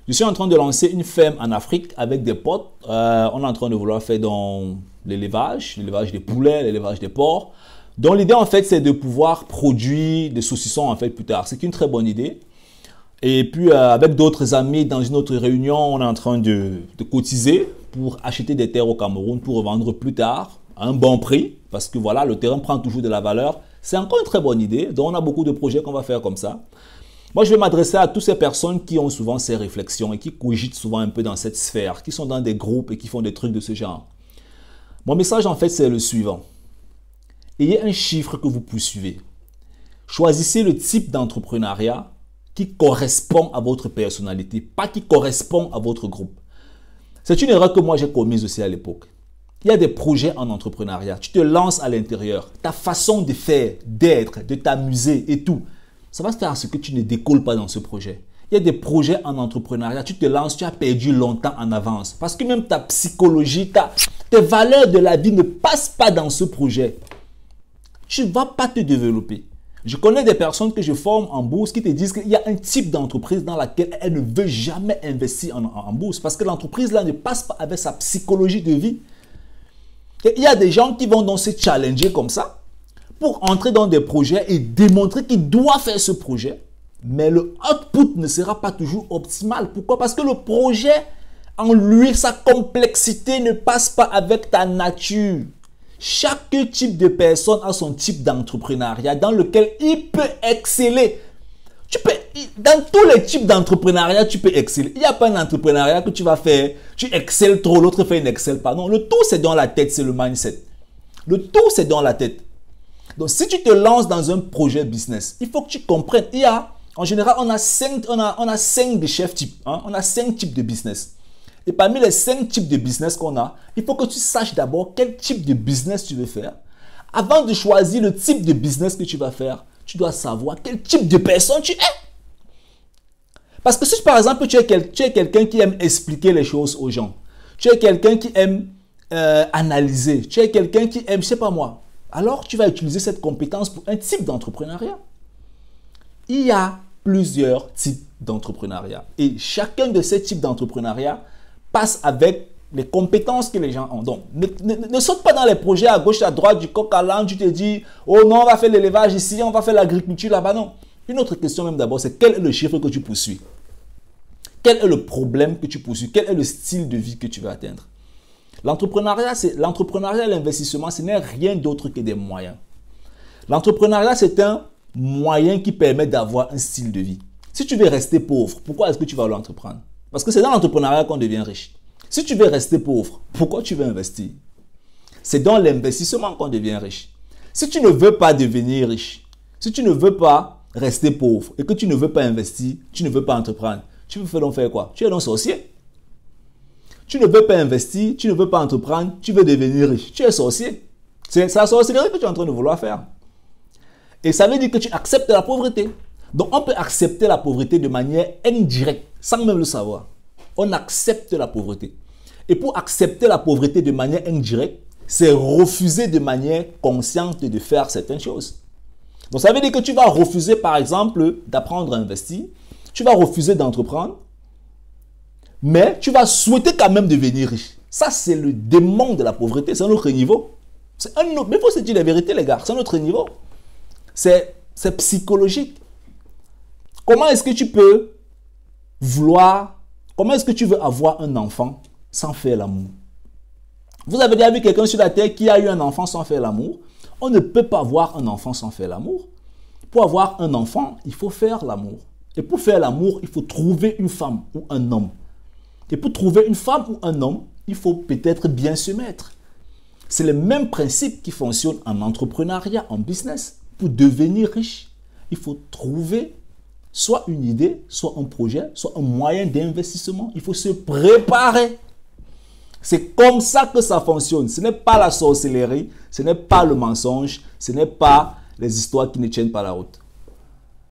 Je suis en train de lancer une ferme en Afrique avec des potes. On est en train de vouloir faire dans l'élevage des poulets, l'élevage des porcs. Donc l'idée en fait c'est de pouvoir produire des saucissons en fait plus tard. C'est une très bonne idée. Et puis avec d'autres amis dans une autre réunion, on est en train de cotiser pour acheter des terres au Cameroun pour revendre plus tard à un bon prix. Parce que voilà, le terrain prend toujours de la valeur. C'est encore une très bonne idée. Donc on a beaucoup de projets qu'on va faire comme ça. Moi, je vais m'adresser à toutes ces personnes qui ont souvent ces réflexions et qui cogitent souvent un peu dans cette sphère, qui sont dans des groupes et qui font des trucs de ce genre. Mon message, en fait, c'est le suivant. Ayez un chiffre que vous poursuivez. Choisissez le type d'entrepreneuriat qui correspond à votre personnalité, pas qui correspond à votre groupe. C'est une erreur que moi, j'ai commise aussi à l'époque. Il y a des projets en entrepreneuriat. Tu te lances à l'intérieur. Ta façon de faire, d'être, de t'amuser et tout. Ça va se faire à ce que tu ne décolles pas dans ce projet. Il y a des projets en entrepreneuriat, tu te lances, tu as perdu longtemps en avance. Parce que même ta psychologie, tes valeurs de la vie ne passent pas dans ce projet. Tu ne vas pas te développer. Je connais des personnes que je forme en bourse qui te disent qu'il y a un type d'entreprise dans laquelle elle ne veut jamais investir en bourse. Parce que l'entreprise là ne passe pas avec sa psychologie de vie. Et il y a des gens qui vont donc se challenger comme ça pour entrer dans des projets et démontrer qu'il doit faire ce projet. Mais le output ne sera pas toujours optimal. Pourquoi? Parce que le projet en lui, sa complexité ne passe pas avec ta nature. Chaque type de personne a son type d'entrepreneuriat dans lequel il peut exceller. Dans tous les types d'entrepreneuriat, tu peux exceller. Il n'y a pas un entrepreneuriat que tu vas faire, tu excelles trop, l'autre fait, n'excelle pas. Non, le tout c'est dans la tête, c'est le mindset. Le tout c'est dans la tête. Donc, si tu te lances dans un projet business, il faut que tu comprennes. En général, on a 5 de chefs types. On a 5 types de business. Et parmi les 5 types de business qu'on a, il faut que tu saches d'abord quel type de business tu veux faire. Avant de choisir le type de business que tu vas faire, tu dois savoir quel type de personne tu es. Parce que si par exemple, tu es quelqu'un qui aime expliquer les choses aux gens, tu es quelqu'un qui aime analyser, tu es quelqu'un qui aime, je ne sais pas moi, alors tu vas utiliser cette compétence pour un type d'entrepreneuriat. Il y a plusieurs types d'entrepreneuriat et chacun de ces types d'entrepreneuriat passe avec les compétences que les gens ont. Donc, ne saute pas dans les projets à gauche, à droite, du coq à l'âne, tu te dis, oh non, on va faire l'élevage ici, on va faire l'agriculture là-bas. Non. Une autre question même d'abord, c'est quel est le chiffre que tu poursuis? Quel est le problème que tu poursuis? Quel est le style de vie que tu veux atteindre? L'entrepreneuriat et l'investissement, ce n'est rien d'autre que des moyens. L'entrepreneuriat, c'est un moyen qui permet d'avoir un style de vie. Si tu veux rester pauvre, pourquoi est-ce que tu vas l'entreprendre? Parce que c'est dans l'entrepreneuriat qu'on devient riche. Si tu veux rester pauvre, pourquoi tu veux investir? C'est dans l'investissement qu'on devient riche. Si tu ne veux pas devenir riche, si tu ne veux pas rester pauvre et que tu ne veux pas investir, tu ne veux pas entreprendre, tu veux donc faire quoi? Tu es donc sorcier. Tu ne veux pas investir, tu ne veux pas entreprendre, tu veux devenir riche. Tu es sorcier. C'est la sorcellerie que tu es en train de vouloir faire. Et ça veut dire que tu acceptes la pauvreté. Donc on peut accepter la pauvreté de manière indirecte, sans même le savoir. On accepte la pauvreté. Et pour accepter la pauvreté de manière indirecte, c'est refuser de manière consciente de faire certaines choses. Donc ça veut dire que tu vas refuser par exemple d'apprendre à investir, tu vas refuser d'entreprendre, mais tu vas souhaiter quand même devenir riche. Ça, c'est le démon de la pauvreté. C'est un autre niveau. Mais il faut se dire la vérité, les gars. C'est un autre niveau. C'est psychologique. Comment est-ce que tu peux comment est-ce que tu veux avoir un enfant sans faire l'amour? Vous avez déjà vu quelqu'un sur la terre qui a eu un enfant sans faire l'amour? On ne peut pas avoir un enfant sans faire l'amour. Pour avoir un enfant, il faut faire l'amour. Et pour faire l'amour, il faut trouver une femme ou un homme. Et pour trouver une femme ou un homme, il faut peut-être bien se mettre. C'est le même principe qui fonctionne en entrepreneuriat, en business. Pour devenir riche, il faut trouver soit une idée, soit un projet, soit un moyen d'investissement. Il faut se préparer. C'est comme ça que ça fonctionne. Ce n'est pas la sorcellerie, ce n'est pas le mensonge, ce n'est pas les histoires qui ne tiennent pas la route.